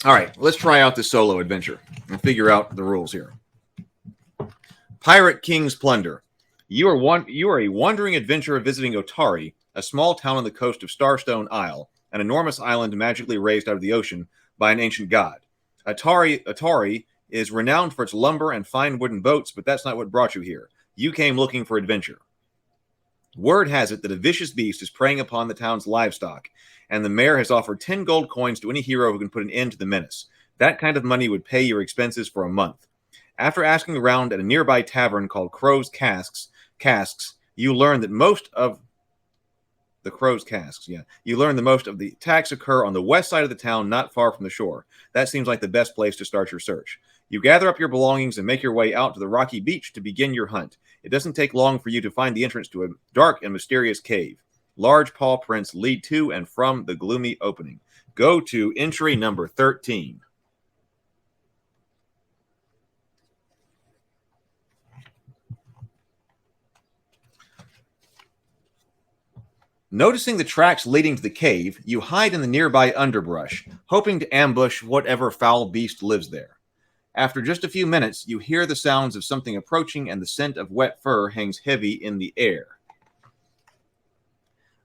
All right, let's try out this solo adventure and figure out the rules here. Pirate King's Plunder. You are a wandering adventurer visiting Otari, a small town on the coast of Starstone Isle, an enormous island magically raised out of the ocean by an ancient god. Otari is renowned for its lumber and fine wooden boats, but that's not what brought you here. You came looking for adventure. Word has it that a vicious beast is preying upon the town's livestock, and the mayor has offered 10 gold coins to any hero who can put an end to the menace. That kind of money would pay your expenses for a month. After asking around at a nearby tavern called Crow's Casks, you learn that most of the attacks occur on the west side of the town, not far from the shore. That seems like the best place to start your search. You gather up your belongings and make your way out to the rocky beach to begin your hunt. It doesn't take long for you to find the entrance to a dark and mysterious cave. Large paw prints lead to and from the gloomy opening. Go to entry number 13. Noticing the tracks leading to the cave, you hide in the nearby underbrush, hoping to ambush whatever foul beast lives there. After just a few minutes, you hear the sounds of something approaching, and the scent of wet fur hangs heavy in the air.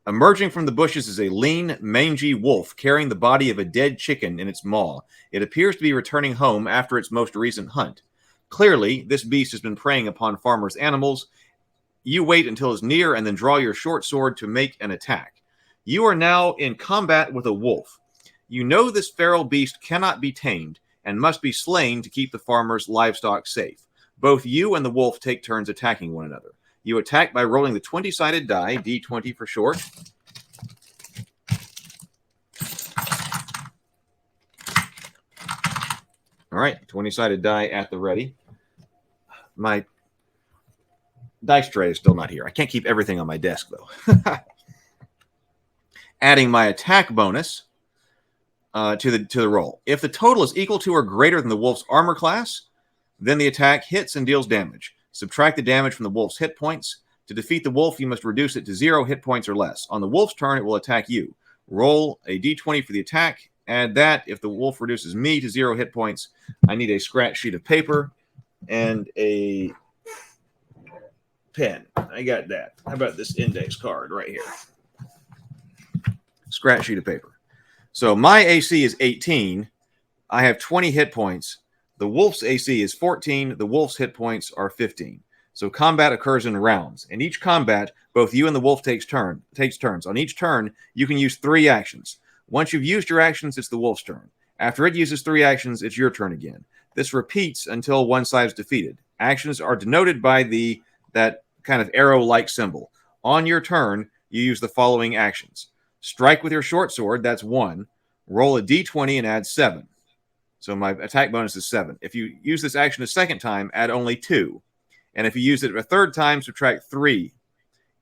Emerging from the bushes is a lean, mangy wolf carrying the body of a dead chicken in its maw. It appears to be returning home after its most recent hunt. Clearly, this beast has been preying upon farmers' animals. You wait until it's near and then draw your short sword to make an attack. You are now in combat with a wolf. You know this feral beast cannot be tamed and must be slain to keep the farmer's livestock safe. Both you and the wolf take turns attacking one another. You attack by rolling the 20-sided die, D20 for short. All right, 20-sided die at the ready. My dice tray is still not here. I can't keep everything on my desk, though. Adding my attack bonus to the roll. If the total is equal to or greater than the wolf's armor class, then the attack hits and deals damage. Subtract the damage from the wolf's hit points. To defeat the wolf, you must reduce it to 0 hit points or less. On the wolf's turn, it will attack you. Roll a d20 for the attack. Add that. If the wolf reduces me to 0 hit points, I need a scratch sheet of paper and a pen. I got that. How about this index card right here? Scratch sheet of paper. So my AC is 18. I have 20 hit points. The wolf's AC is 14. The wolf's hit points are 15. So combat occurs in rounds. In each combat, both you and the wolf takes turns. On each turn, you can use 3 actions. Once you've used your actions, it's the wolf's turn. After it uses 3 actions, it's your turn again. This repeats until one side is defeated. Actions are denoted by that kind of arrow-like symbol. On your turn, you use the following actions. Strike with your short sword, that's 1. Roll a d20 and add 7. So my attack bonus is 7. If you use this action a second time, add only 2. And if you use it a third time, subtract 3.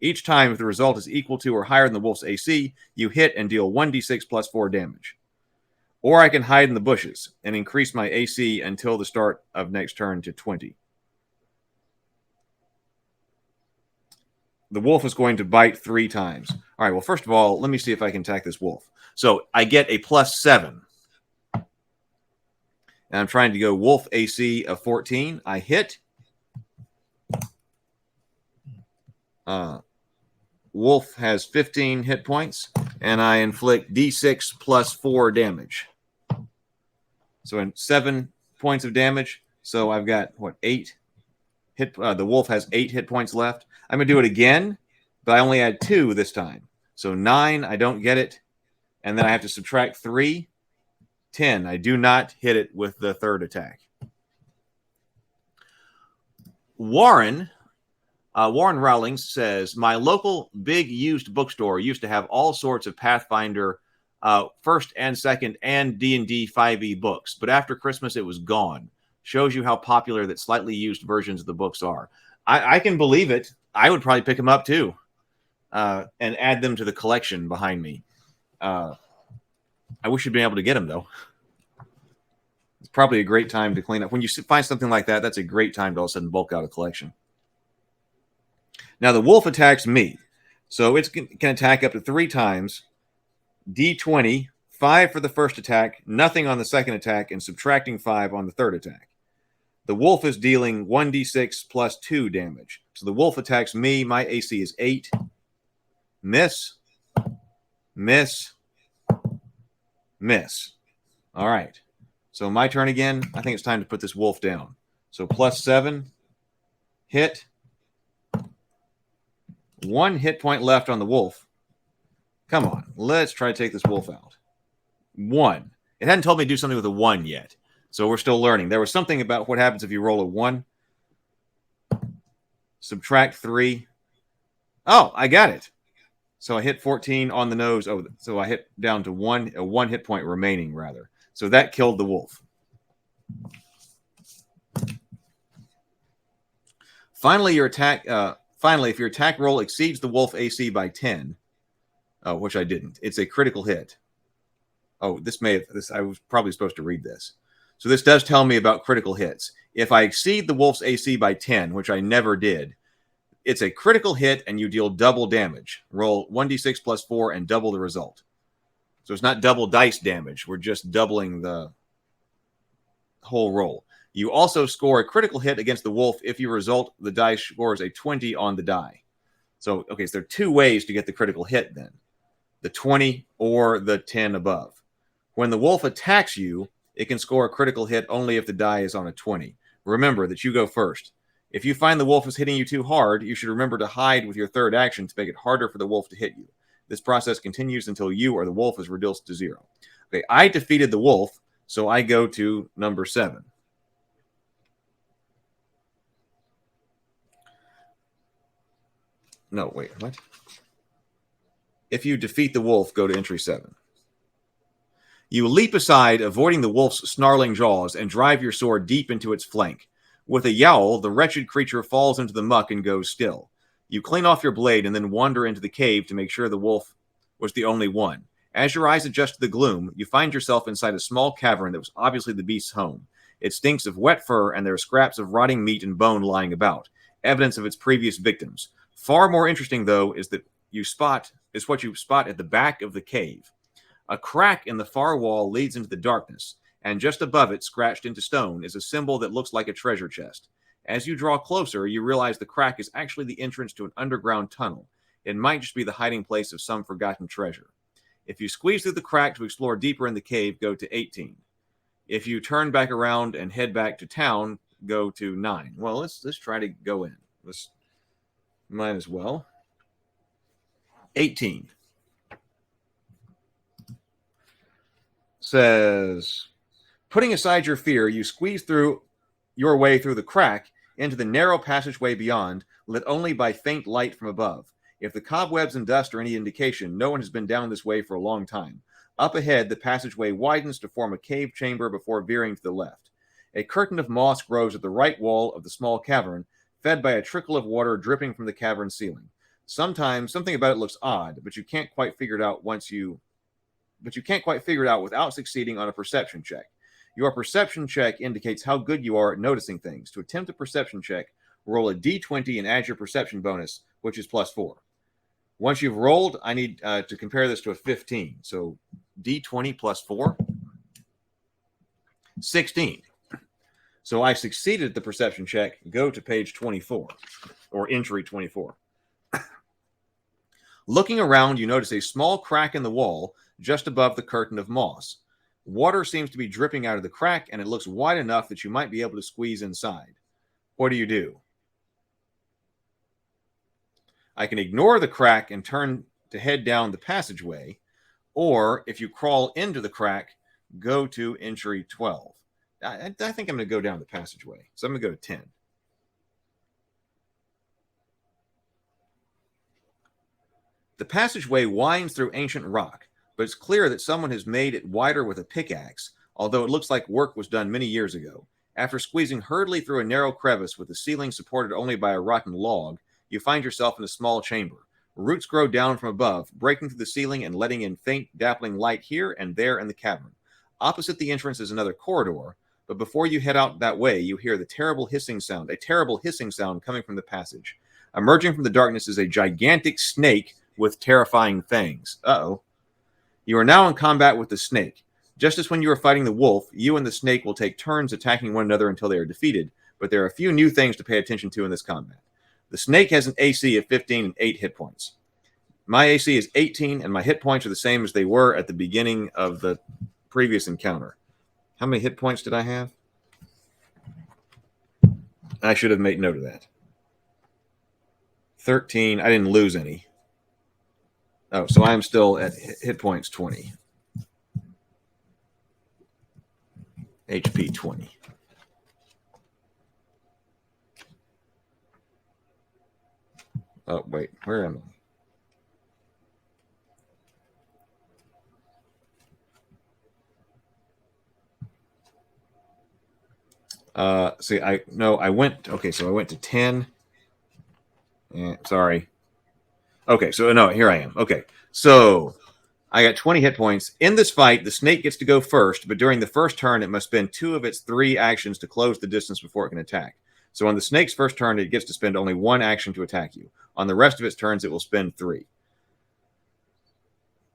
Each time, if the result is equal to or higher than the wolf's AC, you hit and deal 1d6 plus 4 damage. Or I can hide in the bushes and increase my AC until the start of next turn to 20. The wolf is going to bite 3 times. All right, well, first of all, let me see if I can attack this wolf. So I get a plus 7. And I'm trying to go wolf AC of 14. I hit. Wolf has 15 hit points, and I inflict d6 plus 4 damage. So in 7 points of damage. So I've got, 8? The wolf has 8 hit points left. I'm going to do it again, but I only add 2 this time. So 9, I don't get it. And then I have to subtract 3. 10, I do not hit it with the third attack. Warren Rowlings says, my local big used bookstore used to have all sorts of Pathfinder first and second and D&D 5e books, but after Christmas it was gone. Shows you how popular that slightly used versions of the books are. I can believe it. I would probably pick them up too and add them to the collection behind me. I wish you'd been able to get them, though. It's probably a great time to clean up. When you find something like that, that's a great time to all of a sudden bulk out a collection. Now, the wolf attacks me. So it can attack up to 3 times. D20 5 for the first attack, nothing on the second attack, and subtracting 5 on the third attack. The wolf is dealing 1d6 plus 2 damage. So the wolf attacks me. My AC is 8. Miss. Miss. Miss. All right. So my turn again. I think it's time to put this wolf down. So plus 7. Hit. 1 hit point left on the wolf. Come on. Let's try to take this wolf out. 1. It hadn't told me to do something with a 1 yet. So we're still learning. There was something about what happens if you roll a 1. Subtract 3. Oh, I got it. So I hit 14 on the nose. Oh, so I hit down to 1 hit point remaining, rather. So that killed the wolf. Finally, if your attack roll exceeds the wolf AC by 10, which I didn't, it's a critical hit. Oh, I was probably supposed to read this. So this does tell me about critical hits. If I exceed the wolf's AC by 10, which I never did, it's a critical hit and you deal double damage. Roll 1d6 plus 4 and double the result. So it's not double dice damage. We're just doubling the whole roll. You also score a critical hit against the wolf if the dice scores a 20 on the die. So, okay, so there are 2 ways to get the critical hit then. The 20 or the 10 above. When the wolf attacks you, it can score a critical hit only if the die is on a 20. Remember that you go first. If you find the wolf is hitting you too hard, you should remember to hide with your third action to make it harder for the wolf to hit you. This process continues until you or the wolf is reduced to 0. Okay, I defeated the wolf, so I go to number 7. No, wait, what? If you defeat the wolf, go to entry 7. You leap aside, avoiding the wolf's snarling jaws, and drive your sword deep into its flank. With a yowl, the wretched creature falls into the muck and goes still. You clean off your blade and then wander into the cave to make sure the wolf was the only one. As your eyes adjust to the gloom, you find yourself inside a small cavern that was obviously the beast's home. It stinks of wet fur, and there are scraps of rotting meat and bone lying about, evidence of its previous victims. Far more interesting, though, is what you spot at the back of the cave. A crack in the far wall leads into the darkness, and just above it, scratched into stone, is a symbol that looks like a treasure chest. As you draw closer, you realize the crack is actually the entrance to an underground tunnel. It might just be the hiding place of some forgotten treasure. If you squeeze through the crack to explore deeper in the cave, go to 18. If you turn back around and head back to town, go to 9. Well, let's try to go in. Might as well. 18. Says, putting aside your fear, you squeeze through your way through the crack into the narrow passageway beyond, lit only by faint light from above. If the cobwebs and dust are any indication, no one has been down this way for a long time. Up ahead, the passageway widens to form a cave chamber before veering to the left. A curtain of moss grows at the right wall of the small cavern, fed by a trickle of water dripping from the cavern ceiling. Sometimes something about it looks odd, but you can't quite figure it out without succeeding on a perception check. Your perception check indicates how good you are at noticing things. To attempt a perception check, roll a d20 and add your perception bonus, which is plus 4. Once you've rolled, I need to compare this to a 15. So d20 plus 4, 16. So I succeeded the perception check. Go to page 24, or entry 24. Looking around, you notice a small crack in the wall just above the curtain of moss. Water seems to be dripping out of the crack, and it looks wide enough that you might be able to squeeze inside. What do? I can ignore the crack and turn to head down the passageway, or if you crawl into the crack, go to entry 12. I think I'm going to go down the passageway, so I'm going to go to 10. The passageway winds through ancient rock, but it's clear that someone has made it wider with a pickaxe, although it looks like work was done many years ago. After squeezing hurriedly through a narrow crevice with the ceiling supported only by a rotten log, you find yourself in a small chamber. Roots grow down from above, breaking through the ceiling and letting in faint, dappling light here and there in the cavern. Opposite the entrance is another corridor, but before you head out that way, you hear a terrible hissing sound coming from the passage. Emerging from the darkness is a gigantic snake with terrifying fangs. Uh-oh. You are now in combat with the snake. Just as when you are fighting the wolf, you and the snake will take turns attacking one another until they are defeated, but there are a few new things to pay attention to in this combat. The snake has an AC of 15 and 8 hit points. My AC is 18, and my hit points are the same as they were at the beginning of the previous encounter. How many hit points did I have? I should have made note of that. 13. I didn't lose any. Oh, so I'm still at hit points 20. HP 20. Oh, wait. Where am I? I went. Okay, so I went to 10. Sorry. Okay, so no, here I am. Okay, so I got 20 hit points. In this fight, the snake gets to go first, but during the first turn, it must spend 2 of its 3 actions to close the distance before it can attack. So on the snake's first turn, it gets to spend only 1 action to attack you. On the rest of its turns, it will spend 3.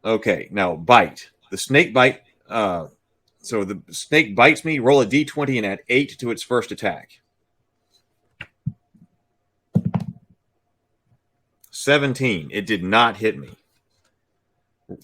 Okay, now bite. The snake bite. So the snake bites me. Roll a d20 and add 8 to its first attack. 17. It did not hit me.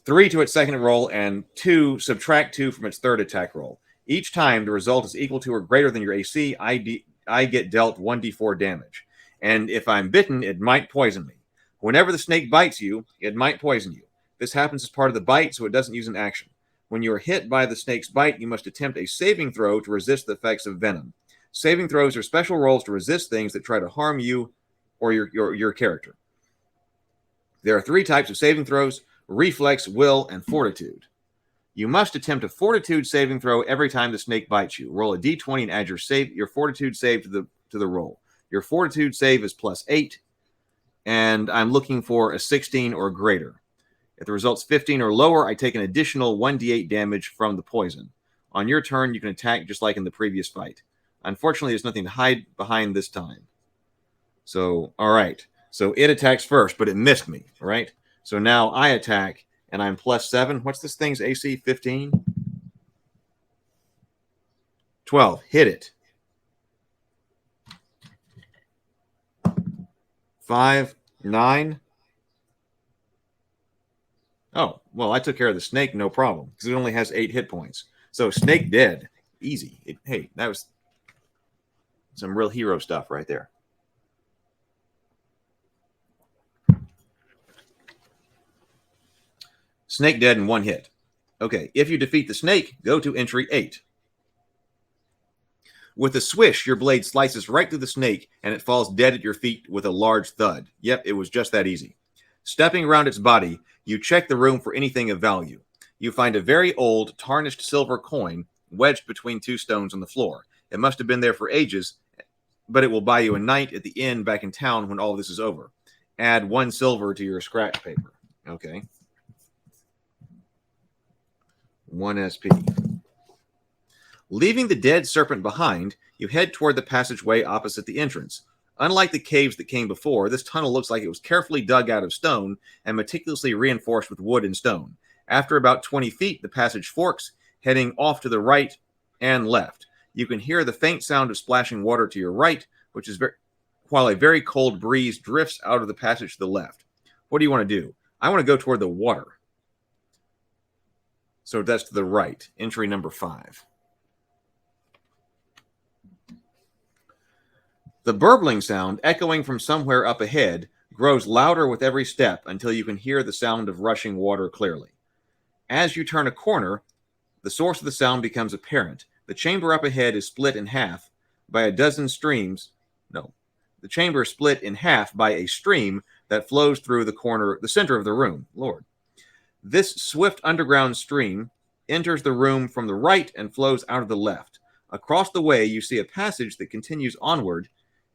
3 to its second roll, and 2, subtract 2 from its third attack roll. Each time the result is equal to or greater than your AC, I get dealt 1d4 damage. And if I'm bitten, it might poison me. Whenever the snake bites you, it might poison you. This happens as part of the bite, so it doesn't use an action. When you are hit by the snake's bite, you must attempt a saving throw to resist the effects of venom. Saving throws are special rolls to resist things that try to harm you or your character. There are 3 types of saving throws: reflex, will, and fortitude. You must attempt a fortitude saving throw every time the snake bites you. Roll a d20 and add your fortitude save to the roll. Your fortitude save is +8, and I'm looking for a 16 or greater. If the result's 15 or lower, I take an additional 1d8 damage from the poison. On your turn, you can attack just like in the previous fight. Unfortunately, there's nothing to hide behind this time. So, all right. So it attacks first, but it missed me, right? So now I attack, and I'm +7. What's this thing's AC? 15? 12. Hit it. 5, 9. Oh, well, I took care of the snake, no problem, because it only has 8 hit points. So snake dead. Easy. Hey, that was some real hero stuff right there. Snake dead in 1 hit. Okay, if you defeat the snake, go to entry 8. With a swish, your blade slices right through the snake, and it falls dead at your feet with a large thud. Yep, it was just that easy. Stepping around its body, you check the room for anything of value. You find a very old, tarnished silver coin wedged between 2 stones on the floor. It must have been there for ages, but it will buy you a night at the inn back in town when all this is over. Add 1 silver to your scratch paper. Okay. 1 SP. Leaving the dead serpent behind, you head toward the passageway opposite the entrance. Unlike the caves that came before, this tunnel looks like it was carefully dug out of stone and meticulously reinforced with wood and stone. After about 20 feet, the passage forks, heading off to the right and left. You can hear the faint sound of splashing water to your right, while a very cold breeze drifts out of the passage to the left. What do you want to do? I want to go toward the water. So that's to the right, entry number 5. The burbling sound, echoing from somewhere up ahead, grows louder with every step until you can hear the sound of rushing water clearly. As you turn a corner, the source of the sound becomes apparent. The chamber up ahead is split in half by a dozen streams. No, the chamber is split in half by a stream that flows through the center of the room. Lord. This swift underground stream enters the room from the right and flows out of the left. Across the way, you see a passage that continues onward,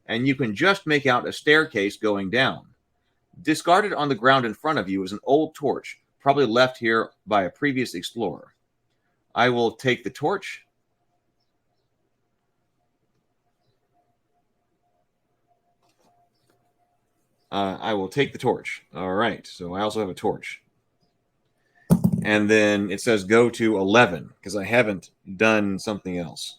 and you can just make out a staircase going down. Discarded on the ground in front of you is an old torch, probably left here by a previous explorer. I will take the torch. I will take the torch. All right, so I also have a torch. And then it says go to 11 because I haven't done something else.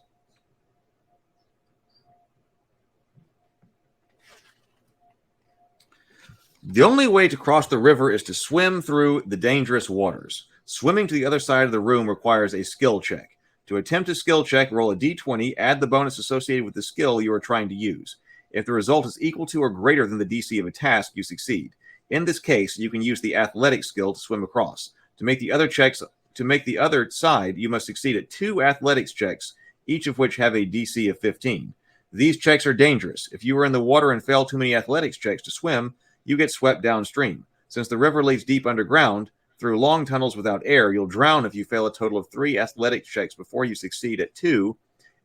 The only way to cross the river is to swim through the dangerous waters. Swimming to the other side of the room requires a skill check. To attempt a skill check, roll a d20, add the bonus associated with the skill you are trying to use. If the result is equal to or greater than the DC of a task, you succeed. In this case, you can use the athletics skill to swim across. To make the other side, you must succeed at 2 athletics checks, each of which have a DC of 15. These checks are dangerous. If you are in the water and fail too many athletics checks to swim, you get swept downstream. Since the river leads deep underground, through long tunnels without air, you'll drown if you fail a total of 3 athletics checks before you succeed at 2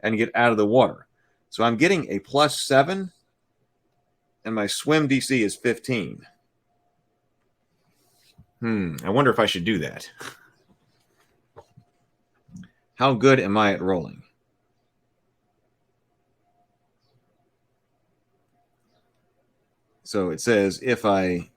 and get out of the water. So I'm getting a +7, and my swim DC is 15. I wonder if I should do that. How good am I at rolling? So it says if I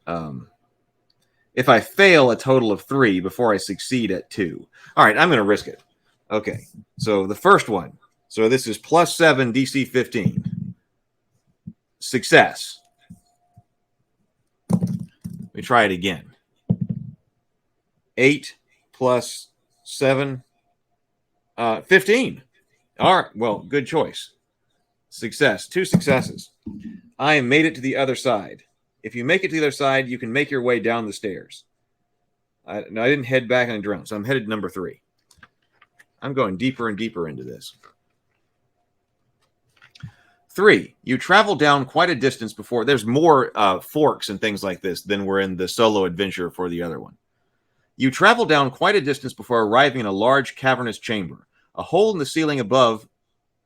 fail a total of 3 before I succeed at 2. All right, I'm going to risk it. Okay, so the first one. So this is +7 DC 15. Success. Let me try it again. 8 plus 7, 15. All right, well, good choice. Success. 2 successes. I made it to the other side. If you make it to the other side, you can make your way down the stairs. I didn't head back and drown, so I'm headed to number 3. I'm going deeper and deeper into this. 3, you travel down quite a distance before. There's more forks and things like this than were in the solo adventure for the other one. You travel down quite a distance before arriving in a large cavernous chamber. A hole in the ceiling above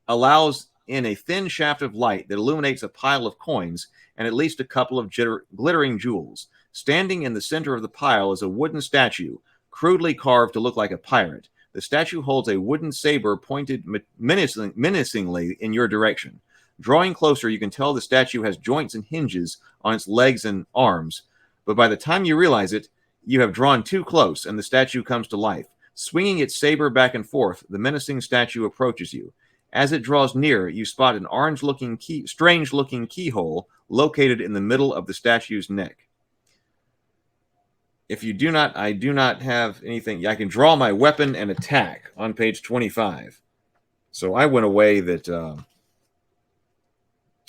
allows in a thin shaft of light that illuminates a pile of coins and at least a couple of glittering jewels. Standing in the center of the pile is a wooden statue, crudely carved to look like a pirate. The statue holds a wooden saber pointed menacingly in your direction. Drawing closer, you can tell the statue has joints and hinges on its legs and arms, but by the time you realize it, you have drawn too close and the statue comes to life. Swinging its saber back and forth, the menacing statue approaches you. As it draws near, you spot an strange-looking keyhole located in the middle of the statue's neck. If you do not, I do not have anything. I can draw my weapon and attack on page 25. So I went away that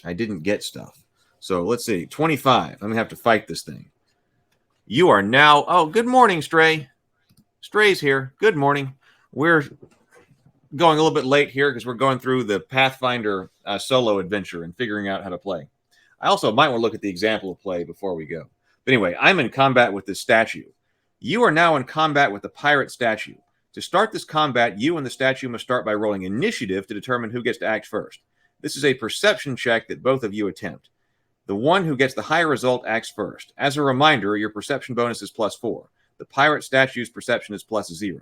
I didn't get stuff. So let's see. 25. I'm going to have to fight this thing. You are now... Oh, good morning, Stray. Stray's here. Good morning. We're going a little bit late here because we're going through the Pathfinder solo adventure and figuring out how to play. I also might want to look at the example of play before we go. But anyway, I'm in combat with this statue. You are now in combat with the pirate statue. To start this combat, you and the statue must start by rolling initiative to determine who gets to act first. This is a perception check that both of you attempt. The one who gets the higher result acts first. As a reminder, your perception bonus is +4. The pirate statue's perception is +0.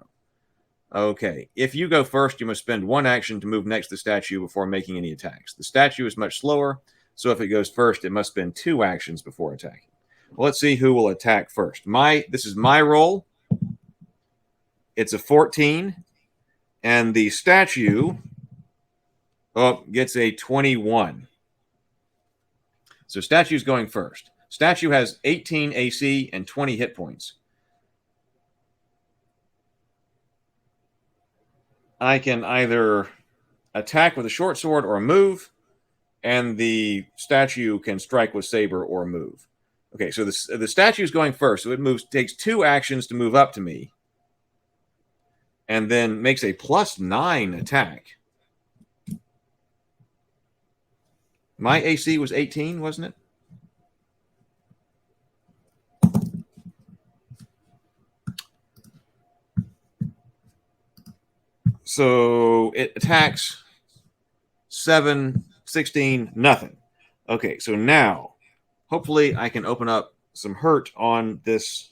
Okay, if you go first, you must spend 1 action to move next to the statue before making any attacks. The statue is much slower, so if it goes first, it must spend 2 actions before attacking. Well, let's see who will attack first. This is my roll. It's a 14, and the statue gets a 21. So statue's going first. Statue has 18 AC and 20 hit points. I can either attack with a short sword or move, and the statue can strike with saber or move. Okay, so the statue's going first, so it takes 2 actions to move up to me, and then makes a +9 attack. My AC was 18, wasn't it? So it attacks 7, 16, nothing. Okay, so now hopefully I can open up some hurt on this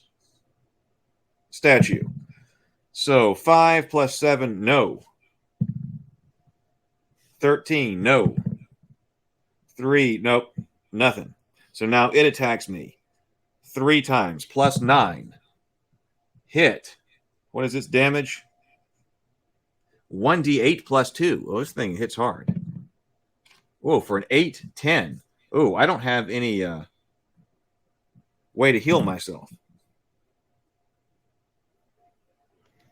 statue. So 5 plus 7, no. 13, no. 3, nope, nothing. So now it attacks me 3 times, +9. Hit. What is this damage? 1d8 plus 2. Oh, this thing hits hard. Oh, for an 8, 10. Oh, I don't have any way to heal myself.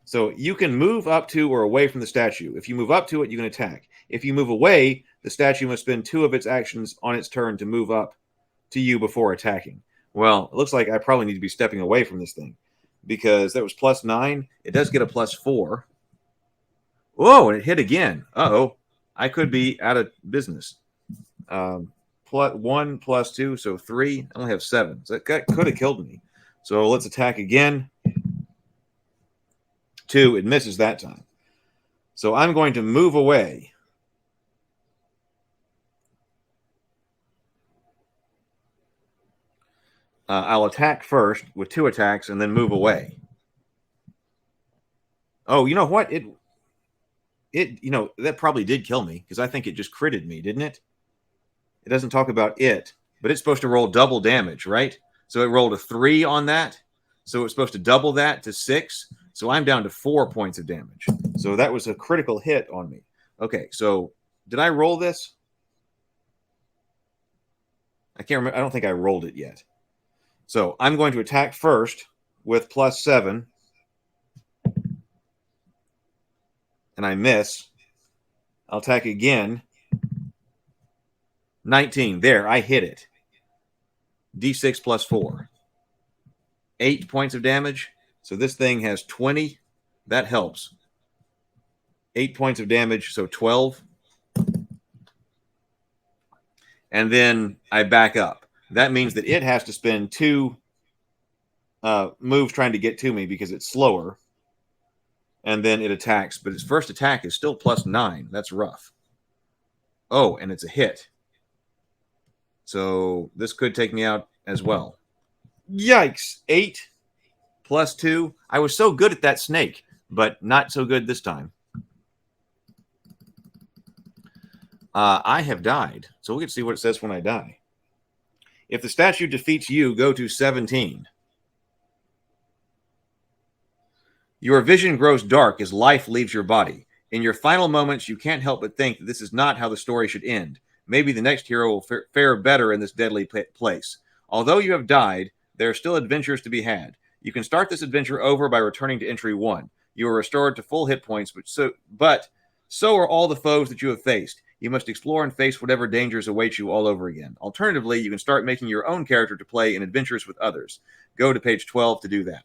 So you can move up to or away from the statue. If you move up to it, you can attack. If you move away, the statue must spend 2 of its actions on its turn to move up to you before attacking. Well, it looks like I probably need to be stepping away from this thing because that was plus 9. It does get a plus 4. Whoa, and it hit again. Uh-oh. I could be out of business. Plus 1 plus 2, so 3. I only have 7. So that could have killed me. So let's attack again. 2. It misses that time. So I'm going to move away. I'll attack first with 2 attacks and then move away. Oh, you know what? It that probably did kill me because I think it just critted me, didn't it? It doesn't talk about it, but it's supposed to roll double damage, right? So it rolled a 3 on that. So it's supposed to double that to 6. So I'm down to 4 points of damage. So that was a critical hit on me. Okay, so did I roll this? I can't remember. I don't think I rolled it yet. So I'm going to attack first with plus 7. And I miss. I'll attack again. 19. There, I hit it. D6 plus 4. 8 points of damage. So this thing has 20. That helps. 8 points of damage, so 12. And then I back up. That means that it has to spend 2 moves trying to get to me because it's slower. And then it attacks. But its first attack is still plus 9. That's rough. Oh, and it's a hit. So this could take me out as well. Yikes. 8 plus 2. I was so good at that snake, but not so good this time. I have died. So we can see what it says when I die. If the statue defeats you, go to 17. Your vision grows dark as life leaves your body. In your final moments, you can't help but think that this is not how the story should end. Maybe the next hero will fare better in this deadly place. Although you have died, there are still adventures to be had. You can start this adventure over by returning to entry 1. You are restored to full hit points, but so are all the foes that you have faced. You must explore and face whatever dangers await you all over again. Alternatively, you can start making your own character to play in adventures with others. Go to page 12 to do that.